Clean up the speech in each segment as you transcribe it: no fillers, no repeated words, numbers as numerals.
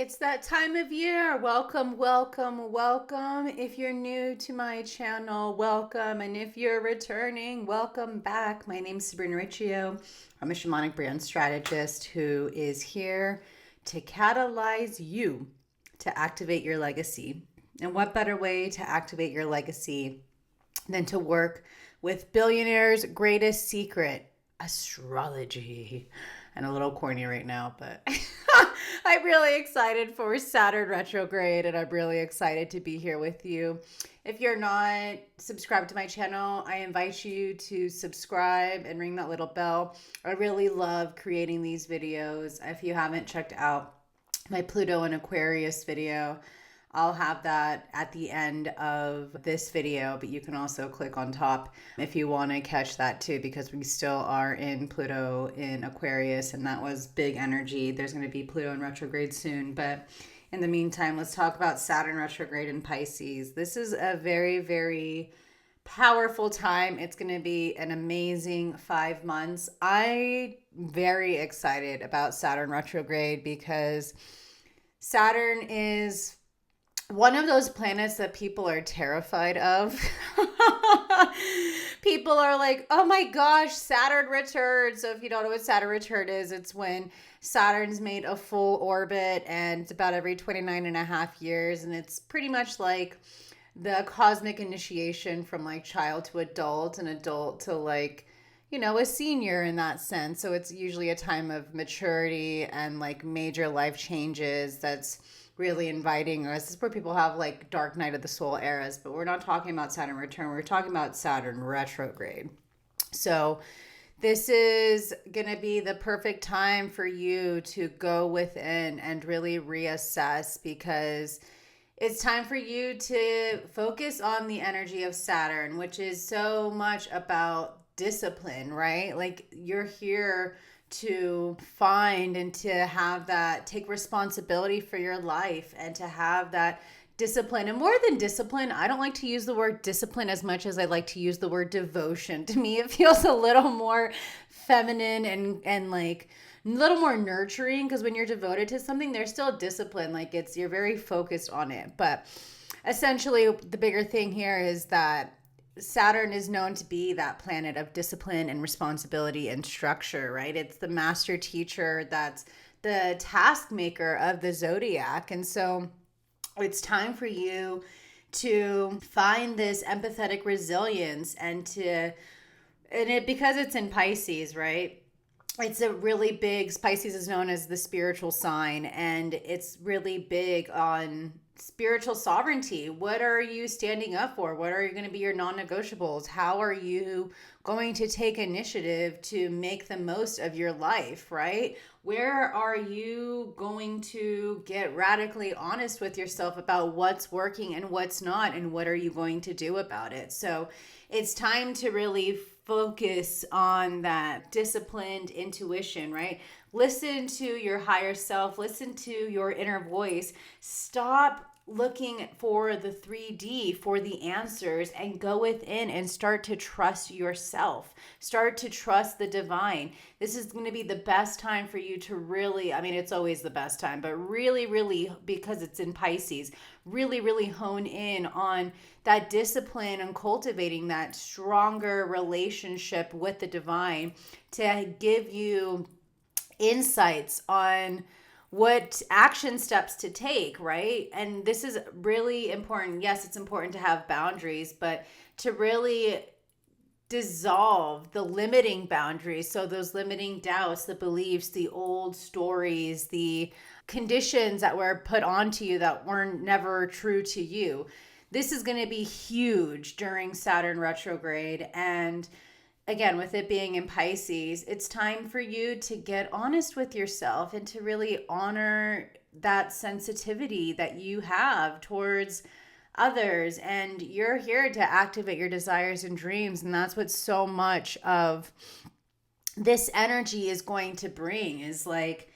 It's that time of year. Welcome, welcome, welcome. If you're new to my channel, welcome. And if you're returning, welcome back. My name's Sabrina Riccio. I'm a shamanic brand strategist who is here to catalyze you to activate your legacy. And what better way to activate your legacy than to work with billionaires' greatest secret, astrology. And a little corny right now, but I'm really excited for Saturn Retrograde, and I'm really excited to be here with you. If you're not subscribed to my channel, I invite you to subscribe and ring that little bell. I really love creating these videos. If you haven't checked out my Pluto and Aquarius video, I'll have that at the end of this video, but you can also click on top if you want to catch that too, because we still are in Pluto in Aquarius, and that was big energy. There's going to be Pluto in retrograde soon, but in the meantime, let's talk about Saturn retrograde in Pisces. This is a very, very powerful time. It's going to be an amazing 5 months. I'm very excited about Saturn retrograde because Saturn is one of those planets that people are terrified of. People are like, oh my gosh, Saturn return. So if you don't know what Saturn return is, it's when Saturn's made a full orbit, and it's about every 29.5 years. And it's pretty much like the cosmic initiation from like child to adult and adult to like, you know, a senior in that sense. So it's usually a time of maturity and like major life changes that's really inviting us. This is where people have like dark night of the soul eras, but we're not talking about Saturn return. We're talking about Saturn retrograde. So this is going to be the perfect time for you to go within and really reassess, because it's time for you to focus on the energy of Saturn, which is so much about discipline, right? Like you're here to find and to have that, take responsibility for your life and to have that discipline. And more than discipline, I don't like to use the word discipline as much as I like to use the word devotion. To me, it feels a little more feminine and like a little more nurturing, because when you're devoted to something, there's still discipline. Like you're very focused on it. But essentially, the bigger thing here is that Saturn is known to be that planet of discipline and responsibility and structure, right? It's the master teacher, that's the task maker of the zodiac. And so it's time for you to find this empathetic resilience because it's in Pisces, right? It's a really big, Pisces is known as the spiritual sign, and it's really big on spiritual sovereignty. What are you standing up for? What are going to be your non-negotiables? How are you going to take initiative to make the most of your life, right? Where are you going to get radically honest with yourself about what's working and what's not, and what are you going to do about it? So it's time to really focus on that disciplined intuition, right? Listen to your higher self, listen to your inner voice. Stop looking for the 3D, for the answers, and go within and start to trust yourself. Start to trust the divine. This is going to be the best time for you to really, I mean, it's always the best time, but really, really, because it's in Pisces, really, really hone in on that discipline and cultivating that stronger relationship with the divine to give you insights on what action steps to take, right? And this is really important. Yes, it's important to have boundaries, but to really dissolve the limiting boundaries. So those limiting doubts, the beliefs, the old stories, the conditions that were put onto you that weren't never true to you. This is going to be huge during Saturn retrograde. And again, with it being in Pisces, it's time for you to get honest with yourself and to really honor that sensitivity that you have towards others. And you're here to activate your desires and dreams. And that's what so much of this energy is going to bring, is like,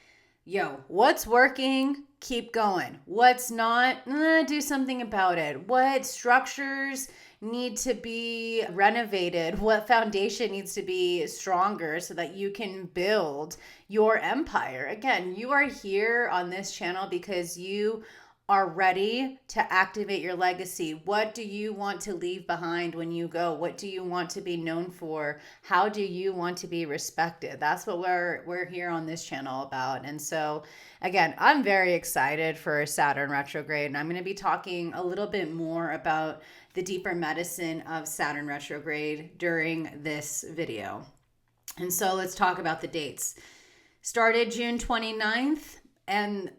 yo, what's working? keep going. What's not, do something about it. What structures need to be renovated? What foundation needs to be stronger so that you can build your empire? Again, you are here on this channel because you are ready to activate your legacy. What do you want to leave behind when you go? What do you want to be known for? How do you want to be respected? That's what we're here on this channel about. And so again, I'm very excited for Saturn retrograde, and I'm going to be talking a little bit more about the deeper medicine of Saturn retrograde during this video. And so let's talk about the dates. Started June 29th and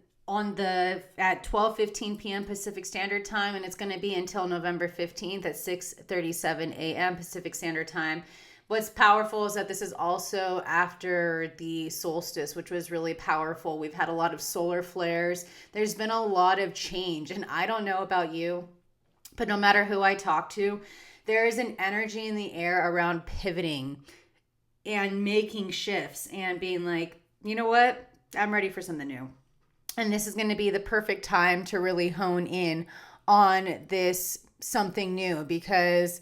at 12:15 p.m. Pacific Standard Time, and it's going to be until November 15th at 6:37 a.m. Pacific Standard Time. What's powerful is that this is also after the solstice, which was really powerful. We've had a lot of solar flares. There's been a lot of change, and I don't know about you, but no matter who I talk to, there is an energy in the air around pivoting and making shifts and being like, you know what? I'm ready for something new. And this is going to be the perfect time to really hone in on this something new, because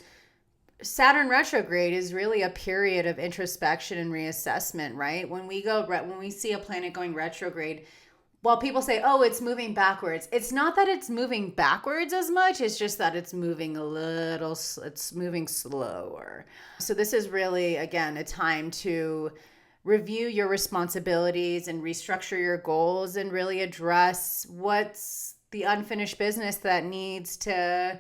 Saturn retrograde is really a period of introspection and reassessment, right? When we see a planet going retrograde, while people say, oh, it's moving backwards, it's not that it's moving backwards as much. It's just that it's moving it's moving slower. So this is really, again, a time to review your responsibilities and restructure your goals and really address what's the unfinished business that needs to,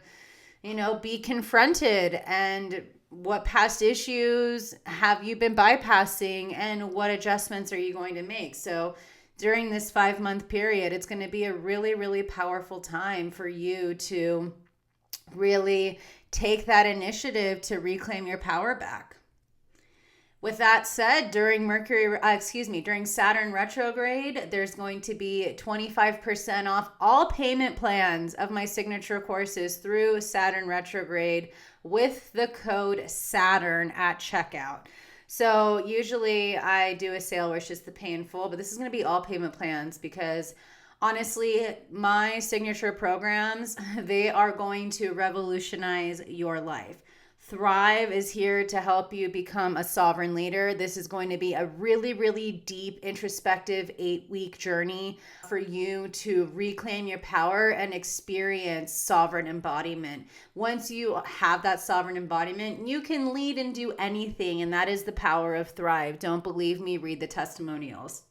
be confronted, and what past issues have you been bypassing and what adjustments are you going to make. So during this 5-month period, it's going to be a really, really powerful time for you to really take that initiative to reclaim your power back. With that said, during Saturn retrograde, there's going to be 25% off all payment plans of my signature courses through Saturn retrograde with the code Saturn at checkout. So usually I do a sale where it's just the pay in full, but this is going to be all payment plans because honestly, my signature programs, they are going to revolutionize your life. Thrive is here to help you become a sovereign leader. This is going to be a really, really deep, introspective 8-week journey for you to reclaim your power and experience sovereign embodiment. Once you have that sovereign embodiment, you can lead and do anything, and that is the power of Thrive. Don't believe me? Read the testimonials.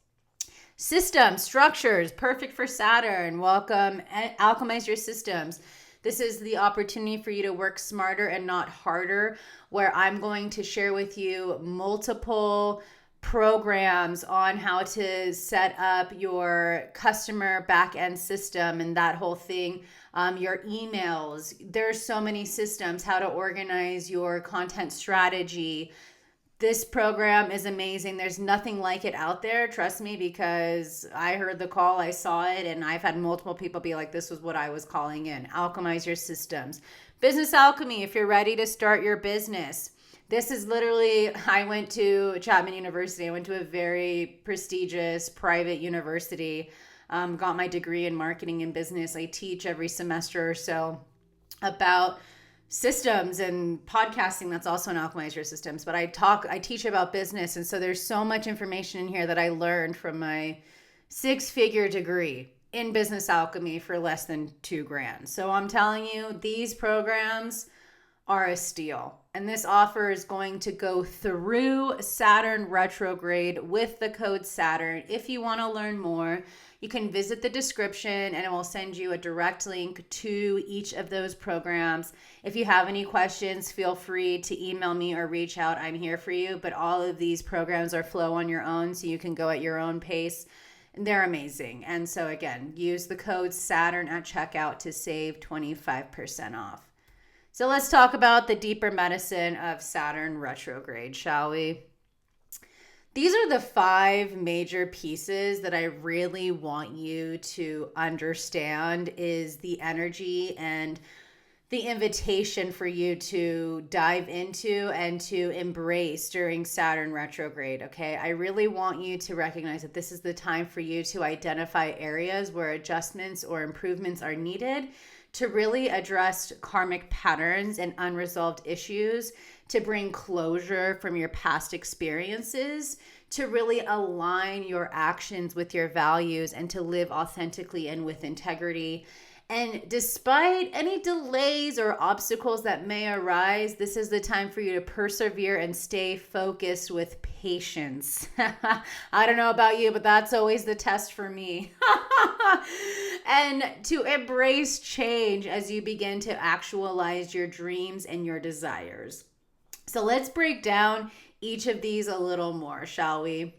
Systems, structures, perfect for Saturn. Welcome, alchemize your systems. This is the opportunity for you to work smarter and not harder, where I'm going to share with you multiple programs on how to set up your customer back-end system and that whole thing, your emails. There's so many systems, how to organize your content strategy. This program is amazing. There's nothing like it out there. Trust me, because I heard the call, I saw it, and I've had multiple people be like, this was what I was calling in. Alchemize your systems. Business alchemy, if you're ready to start your business. This is literally, I went to Chapman University. I went to a very prestigious private university, got my degree in marketing and business. I teach every semester or so about systems and podcasting. That's also an alchemize your systems, but I teach about business. And so there's so much information in here that I learned from my 6-figure degree in business alchemy for less than $2,000. So I'm telling you, these programs are a steal. And this offer is going to go through Saturn retrograde with the code Saturn. If you want to learn more, you can visit the description and it will send you a direct link to each of those programs. If you have any questions, feel free to email me or reach out. I'm here for you. But all of these programs are flow on your own, so you can go at your own pace. They're amazing. And so again, use the code Saturn at checkout to save 25% off. So let's talk about the deeper medicine of Saturn retrograde, shall we? These are the 5 major pieces that I really want you to understand is the energy and the invitation for you to dive into and to embrace during Saturn retrograde, okay? I really want you to recognize that this is the time for you to identify areas where adjustments or improvements are needed to really address karmic patterns and unresolved issues, to bring closure from your past experiences, to really align your actions with your values and to live authentically and with integrity. And despite any delays or obstacles that may arise, this is the time for you to persevere and stay focused with patience. I don't know about you, but that's always the test for me. And to embrace change as you begin to actualize your dreams and your desires. So let's break down each of these a little more, shall we?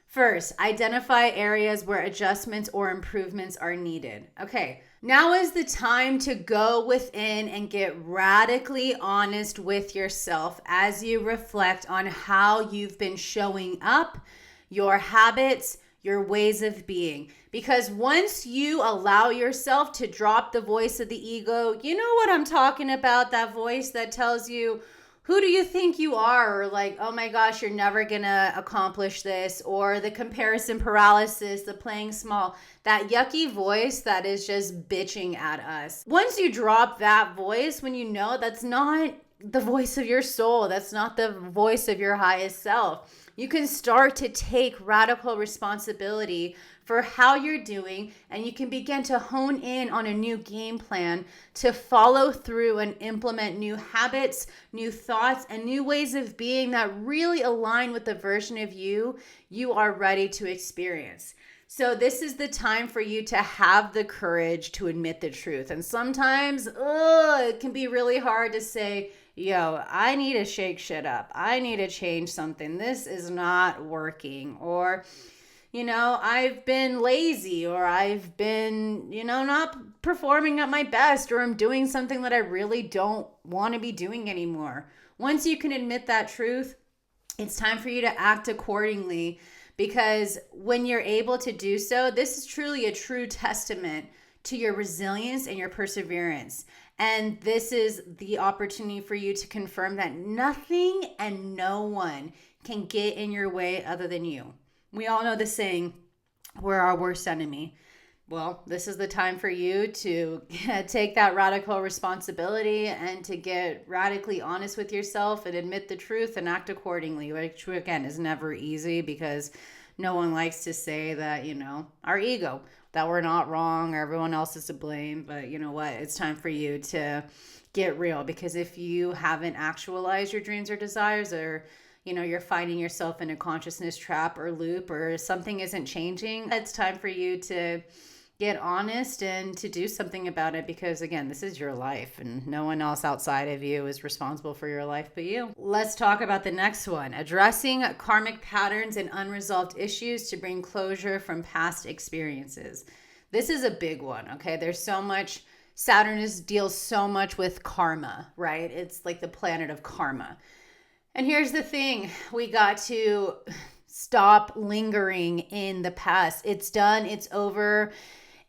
First, identify areas where adjustments or improvements are needed. Okay, now is the time to go within and get radically honest with yourself as you reflect on how you've been showing up, your habits, your ways of being. Because once you allow yourself to drop the voice of the ego, you know what I'm talking about, that voice that tells you, who do you think you are? Or like, oh my gosh, you're never gonna accomplish this. Or the comparison paralysis, the playing small, that yucky voice that is just bitching at us. Once you drop that voice, when you know that's not the voice of your soul, that's not the voice of your highest self, you can start to take radical responsibility for how you're doing, and you can begin to hone in on a new game plan to follow through and implement new habits, new thoughts, and new ways of being that really align with the version of you are ready to experience. So this is the time for you to have the courage to admit the truth. And sometimes, it can be really hard to say, yo, I need to shake shit up. I need to change something. This is not working. Or, I've been lazy, or I've been, not performing at my best, or I'm doing something that I really don't want to be doing anymore. Once you can admit that truth, it's time for you to act accordingly, because when you're able to do so, this is truly a true testament to your resilience and your perseverance. And this is the opportunity for you to confirm that nothing and no one can get in your way other than you. We all know the saying, we're our worst enemy. Well, this is the time for you to take that radical responsibility and to get radically honest with yourself and admit the truth and act accordingly, which again is never easy, because no one likes to say that, our ego, that we're not wrong or everyone else is to blame. But you know what? It's time for you to get real, because if you haven't actualized your dreams or desires, or you're finding yourself in a consciousness trap or loop, or something isn't changing, it's time for you to get honest and to do something about it, because again, this is your life and no one else outside of you is responsible for your life but you. Let's talk about the next one, addressing karmic patterns and unresolved issues to bring closure from past experiences. This is a big one, okay? There's so much, Saturn deals so much with karma, right? It's like the planet of karma. And here's the thing, we got to stop lingering in the past. It's done, it's over.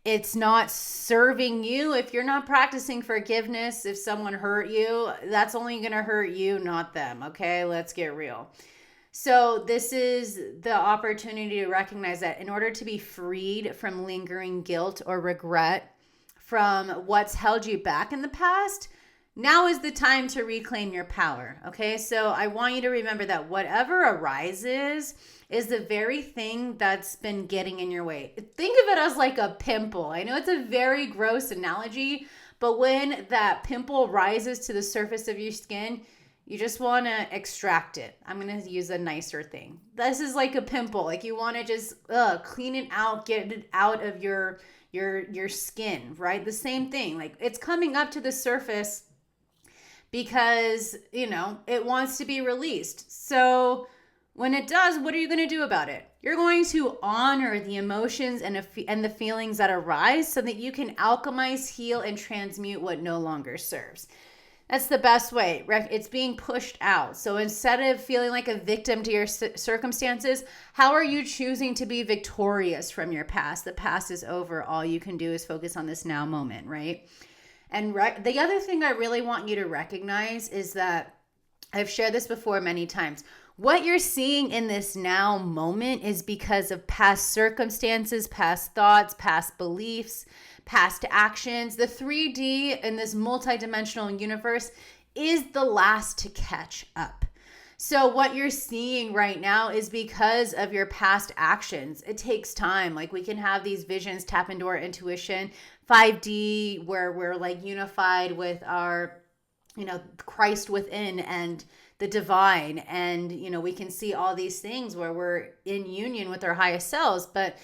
It's not serving you. If you're not practicing forgiveness, if someone hurt you, that's only going to hurt you, not them. Okay, let's get real. So this is the opportunity to recognize that in order to be freed from lingering guilt or regret from what's held you back in the past, now is the time to reclaim your power. Okay, so I want you to remember that whatever arises is the very thing that's been getting in your way. Think of it as like a pimple. I know it's a very gross analogy, but when that pimple rises to the surface of your skin, you just want to extract it. I'm going to use a nicer thing. This is like a pimple. Like you want to just clean it out, get it out of your skin, right? The same thing. Like it's coming up to the surface because, it wants to be released. So when it does, what are you going to do about it? You're going to honor the emotions and the feelings that arise so that you can alchemize, heal, and transmute what no longer serves. That's the best way. It's being pushed out. So instead of feeling like a victim to your circumstances, how are you choosing to be victorious from your past? The past is over. All you can do is focus on this now moment, right? And the other thing I really want you to recognize is that I've shared this before many times. What you're seeing in this now moment is because of past circumstances, past thoughts, past beliefs, past actions. The 3D in this multidimensional universe is the last to catch up. So what you're seeing right now is because of your past actions. It takes time. Like, we can have these visions, tap into our intuition, 5D, where we're like unified with our, Christ within and the divine. And, we can see all these things where we're in union with our highest selves. But,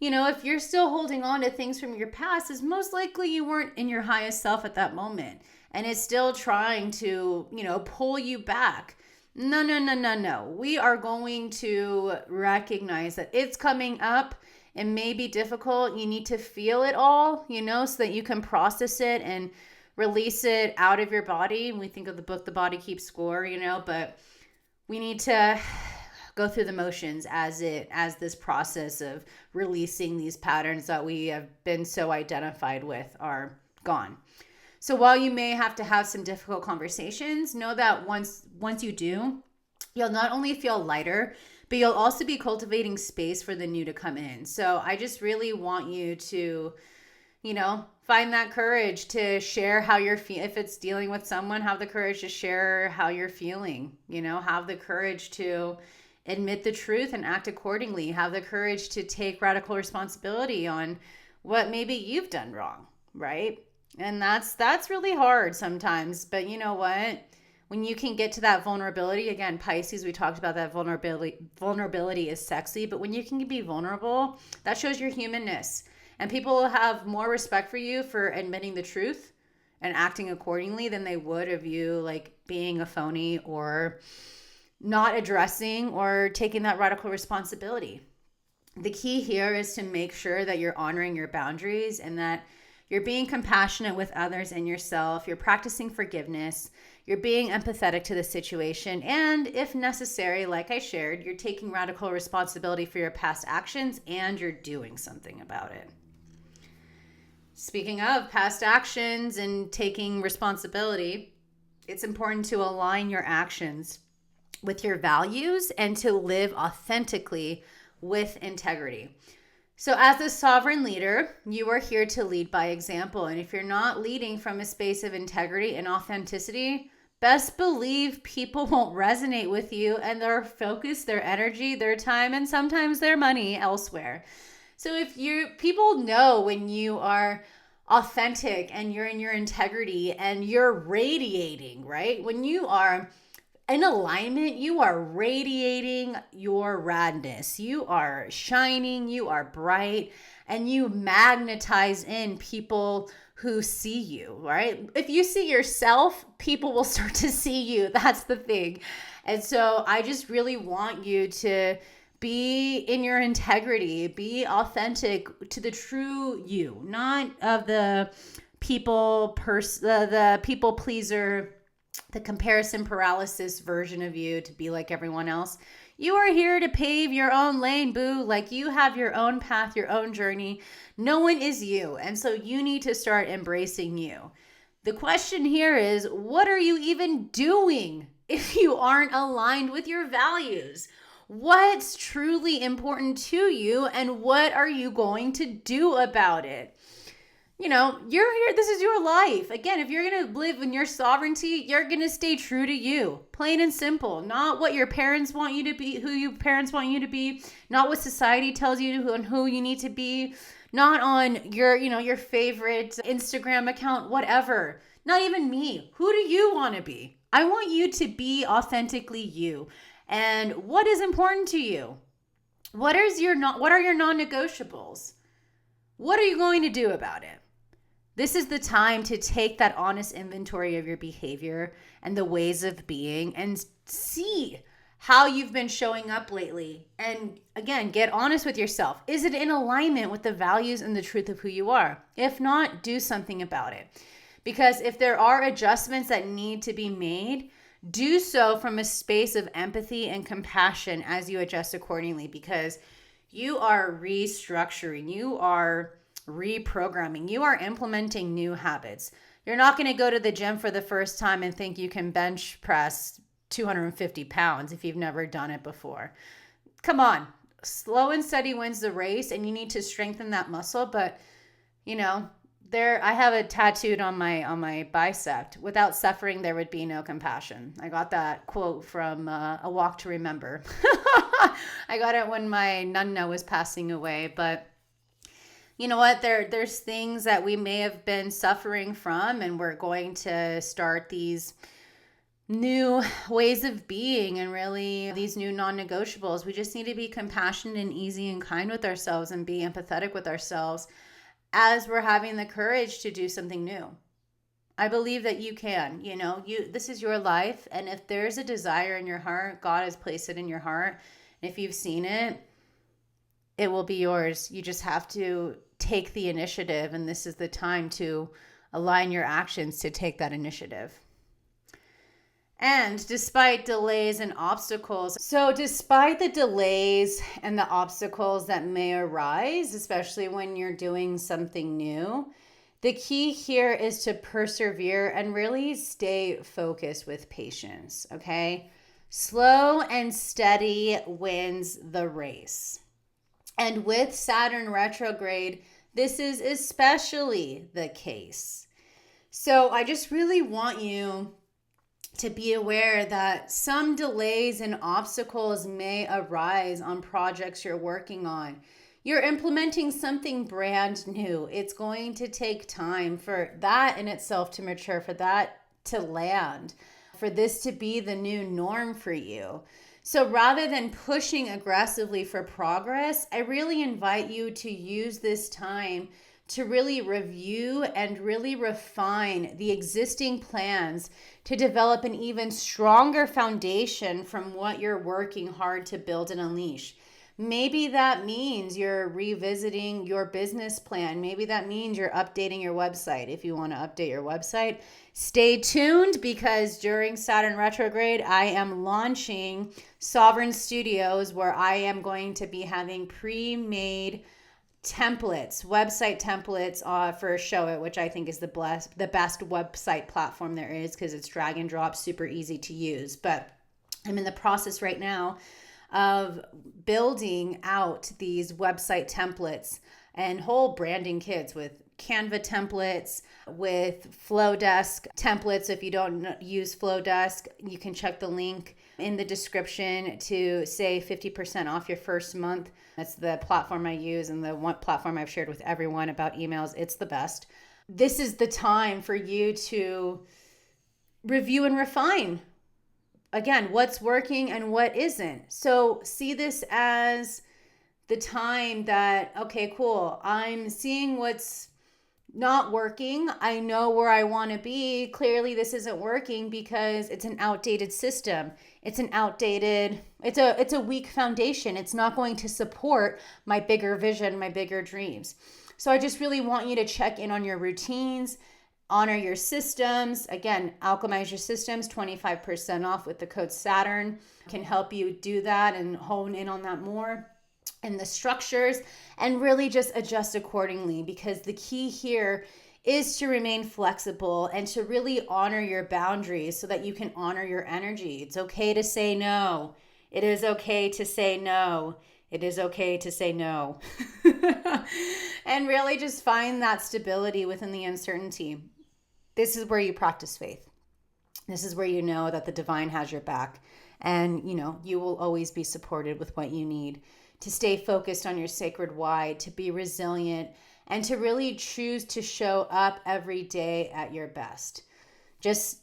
if you're still holding on to things from your past, it's most likely you weren't in your highest self at that moment. And it's still trying to, pull you back. No. We are going to recognize that it's coming up. It may be difficult. You need to feel it all, so that you can process it and release it out of your body. We think of the book, The Body Keeps Score, but we need to go through the motions as this process of releasing these patterns that we have been so identified with are gone. So while you may have to have some difficult conversations, know that once you do, you'll not only feel lighter, but you'll also be cultivating space for the new to come in. So I just really want you to, find that courage to share how you're feeling. If it's dealing with someone, have the courage to share how you're feeling. Have the courage to admit the truth and act accordingly. Have the courage to take radical responsibility on what maybe you've done wrong, right? And that's really hard sometimes. But you know what? When you can get to that vulnerability, again, Pisces, we talked about that vulnerability is sexy, but when you can be vulnerable, that shows your humanness. And people will have more respect for you for admitting the truth and acting accordingly than they would of you like being a phony or not addressing or taking that radical responsibility. The key here is to make sure that you're honoring your boundaries and that you're being compassionate with others and yourself. You're practicing forgiveness. You're being empathetic to the situation. And if necessary, like I shared, you're taking radical responsibility for your past actions and you're doing something about it. Speaking of past actions and taking responsibility, it's important to align your actions with your values and to live authentically with integrity. So as the sovereign leader, you are here to lead by example. And if you're not leading from a space of integrity and authenticity, best believe people won't resonate with you and they'll focus their energy, their time, and sometimes their money elsewhere. So people know when you are authentic and you're in your integrity and you're radiating, right? When you are in alignment, you are radiating your radness. You are shining, you are bright, and you magnetize in people who see you, right? If you see yourself, people will start to see you. That's the thing. And so I just really want you to be in your integrity, be authentic to the true you, not of the people pleaser, the comparison paralysis version of you to be like everyone else. You are here to pave your own lane, boo. Like, you have your own path, your own journey. No one is you. And so you need to start embracing you. The question here is, what are you even doing if you aren't aligned with your values? What's truly important to you and what are you going to do about it? You're here. This is your life. Again, if you're going to live in your sovereignty, you're going to stay true to you. Plain and simple. Not what your parents want you to be, who your parents want you to be. Not what society tells you on who you need to be. Not on your favorite Instagram account, whatever. Not even me. Who do you want to be? I want you to be authentically you. And what is important to you? What are your non-negotiables? What are you going to do about it? This is the time to take that honest inventory of your behavior and the ways of being and see how you've been showing up lately. And again, get honest with yourself. Is it in alignment with the values and the truth of who you are? If not, do something about it. Because if there are adjustments that need to be made, do so from a space of empathy and compassion as you adjust accordingly, because you are restructuring, you are reprogramming, you are implementing new habits. You're not going to go to the gym for the first time and think you can bench press 250 pounds if you've never done it before. Come on. Slow and steady wins the race, and you need to strengthen that muscle. But, you know, I have it tattooed on my bicep. Without suffering, there would be no compassion. I got that quote from A Walk to Remember. I got it when my nonna was passing away. But you know what? There's things that we may have been suffering from, and we're going to start these new ways of being and really these new non-negotiables. We just need to be compassionate and easy and kind with ourselves and be empathetic with ourselves as we're having the courage to do something new. I believe that you can, this is your life. And if there's a desire in your heart, God has placed it in your heart. And if you've seen it, it will be yours. You just have to take the initiative. And this is the time to align your actions to take that initiative. And despite delays and obstacles, despite the delays and the obstacles that may arise, especially when you're doing something new, the key here is to persevere and really stay focused with patience, okay? Slow and steady wins the race. And with Saturn retrograde, this is especially the case. So I just really want you to be aware that some delays and obstacles may arise on projects you're working on. You're implementing something brand new. It's going to take time for that in itself to mature, for that to land, for this to be the new norm for you. So rather than pushing aggressively for progress, I really invite you to use this time to really review and really refine the existing plans to develop an even stronger foundation from what you're working hard to build and unleash. Maybe that means you're revisiting your business plan. Maybe that means you're updating your website. If you want to update your website, stay tuned, because during Saturn retrograde, I am launching Sovereign Studios, where I am going to be having pre-made templates, website templates for Show It, which I think is the best website platform there is, because it's drag and drop, super easy to use. But I'm in the process right now of building out these website templates and whole branding kits with Canva templates, with Flowdesk templates. If you don't use Flowdesk, you can check the link in the description to save 50% off your first month. That's the platform I use and the one platform I've shared with everyone about emails. It's the best. This is the time for you to review and refine. Again, what's working and what isn't. So see this as the time that, okay, cool, I'm seeing what's not working. I know where I want to be. Clearly this isn't working because it's an outdated system. It's a weak foundation. It's not going to support my bigger vision, my bigger dreams. So I just really want you to check in on your routines, honor your systems. Again, alchemize your systems, 25% off with the code Saturn can help you do that and hone in on that more. And the structures, and really just adjust accordingly, because the key here is to remain flexible and to really honor your boundaries so that you can honor your energy. It's okay to say no. It is okay to say no. It is okay to say no. And really just find that stability within the uncertainty. This is where you practice faith. This is where you know that the divine has your back, and you will always be supported with what you need to stay focused on your sacred why, to be resilient, and to really choose to show up every day at your best. Just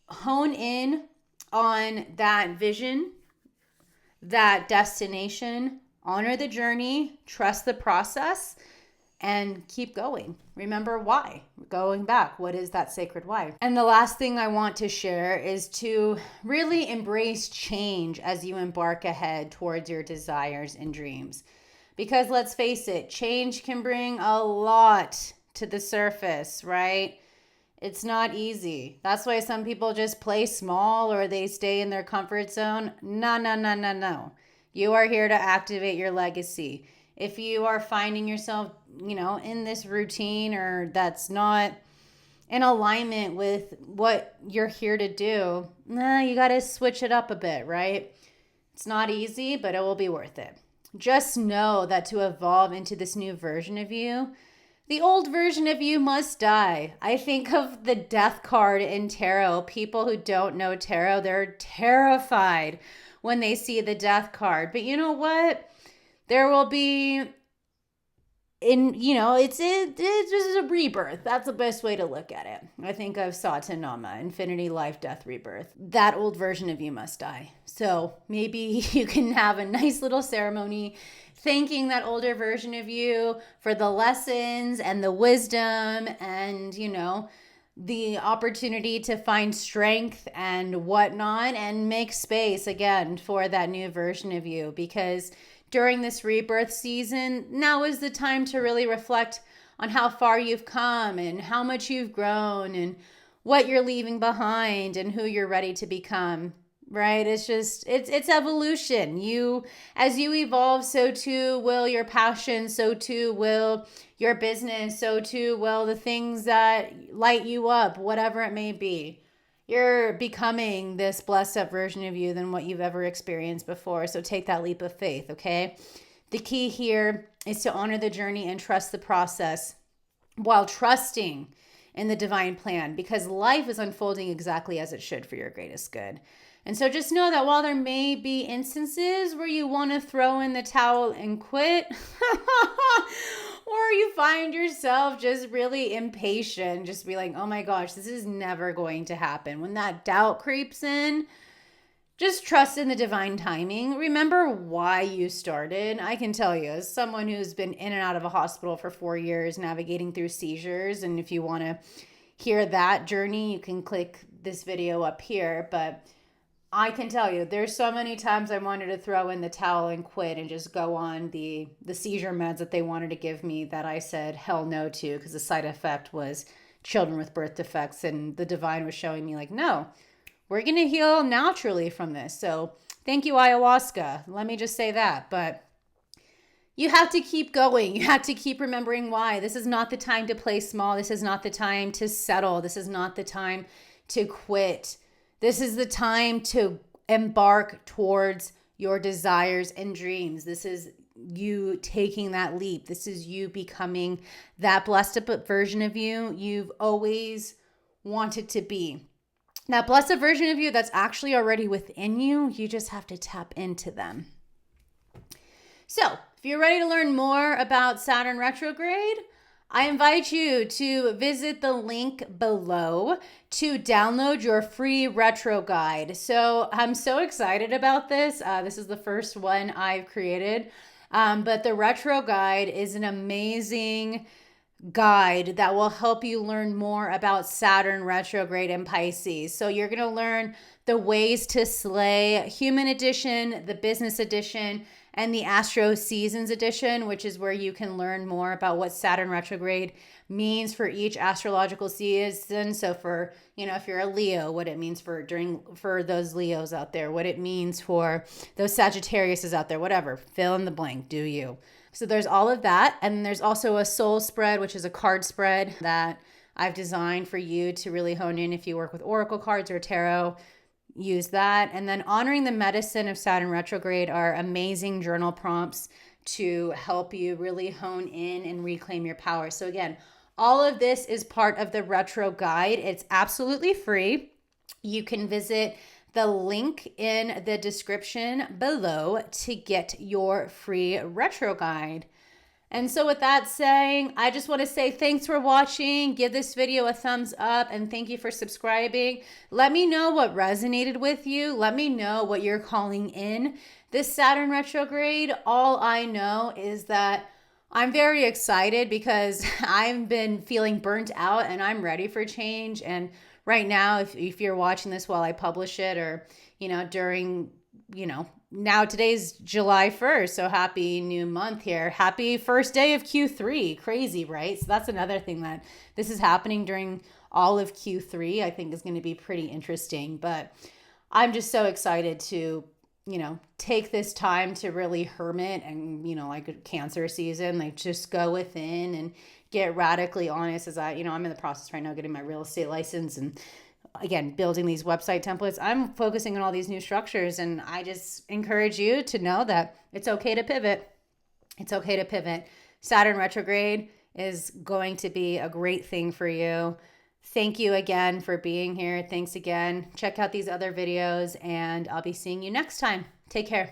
hone in on that vision, that destination, honor the journey, trust the process, and keep going. Remember why. Going back, what is that sacred why? And the last thing I want to share is to really embrace change as you embark ahead towards your desires and dreams. Because let's face it, change can bring a lot to the surface, right? It's not easy. That's why some people just play small or they stay in their comfort zone. No. You are here to activate your legacy. If you are finding yourself, in this routine, or that's not in alignment with what you're here to do, you got to switch it up a bit, right? It's not easy, but it will be worth it. Just know that to evolve into this new version of you, the old version of you must die. I think of the death card in tarot. People who don't know tarot, they're terrified when they see the death card. But you know what? There will be it's just a rebirth. That's the best way to look at it. I think of Satanama, infinity, life, death, rebirth. That old version of you must die. So maybe you can have a nice little ceremony thanking that older version of you for the lessons and the wisdom and, the opportunity to find strength and whatnot, and make space again for that new version of you, because during this rebirth season, now is the time to really reflect on how far you've come and how much you've grown and what you're leaving behind and who you're ready to become, right? It's evolution. As you evolve, so too will your passion, so too will your business, so too will the things that light you up, whatever it may be. You're becoming this blessed up version of you than what you've ever experienced before. So take that leap of faith, okay? The key here is to honor the journey and trust the process while trusting in the divine plan, because life is unfolding exactly as it should for your greatest good. And so just know that while there may be instances where you want to throw in the towel and quit, or you find yourself just really impatient, just be like, oh my gosh, this is never going to happen. When that doubt creeps in, just trust in the divine timing. Remember why you started. I can tell you, as someone who's been in and out of a hospital for 4 years, navigating through seizures, and if you want to hear that journey, you can click this video up here. But I can tell you, there's so many times I wanted to throw in the towel and quit and just go on the seizure meds that they wanted to give me, that I said hell no to, because the side effect was children with birth defects. And the divine was showing me like, no, we're going to heal naturally from this. So thank you, ayahuasca. Let me just say that. But you have to keep going. You have to keep remembering why. This is not the time to play small. This is not the time to settle. This is not the time to quit. This is the time to embark towards your desires and dreams. This is you taking that leap. This is you becoming that blessed up version of you you've always wanted to be. That blessed version of you that's actually already within you. You just have to tap into them. So, if you're ready to learn more about Saturn retrograde, I invite you to visit the link below to download your free Retroguide. So I'm so excited about this. This is the first one I've created. But the Retroguide is an amazing guide that will help you learn more about Saturn retrograde and Pisces. So you're going to learn the ways to slay human edition, the business edition, and the Astro Seasons edition, which is where you can learn more about what Saturn retrograde means for each astrological season. So for, if you're a Leo, what it means for those Leos out there, what it means for those Sagittariuses out there, whatever, fill in the blank, do you. So there's all of that. And there's also a soul spread, which is a card spread that I've designed for you to really hone in. If you work with oracle cards or tarot, use that. And then honoring the medicine of Saturn retrograde are amazing journal prompts to help you really hone in and reclaim your power. So again, all of this is part of the Retroguide. It's absolutely free. You can visit the link in the description below to get your free Retroguide. And so with that saying, I just want to say thanks for watching. Give this video a thumbs up and thank you for subscribing. Let me know what resonated with you. Let me know what you're calling in this Saturn retrograde. All I know is that I'm very excited because I've been feeling burnt out and I'm ready for change. And right now, if you're watching this while I publish it, or, during, now today's July 1st. So happy new month here. Happy first day of Q3. Crazy, right? So that's another thing, that this is happening during all of Q3. I think is going to be pretty interesting, but I'm just so excited to take this time to really hermit and, like a Cancer season, like just go within and get radically honest. As I'm in the process right now getting my real estate license, and again, building these website templates. I'm focusing on all these new structures, and I just encourage you to know that it's okay to pivot. It's okay to pivot. Saturn retrograde is going to be a great thing for you. Thank you again for being here. Thanks again. Check out these other videos, and I'll be seeing you next time. Take care.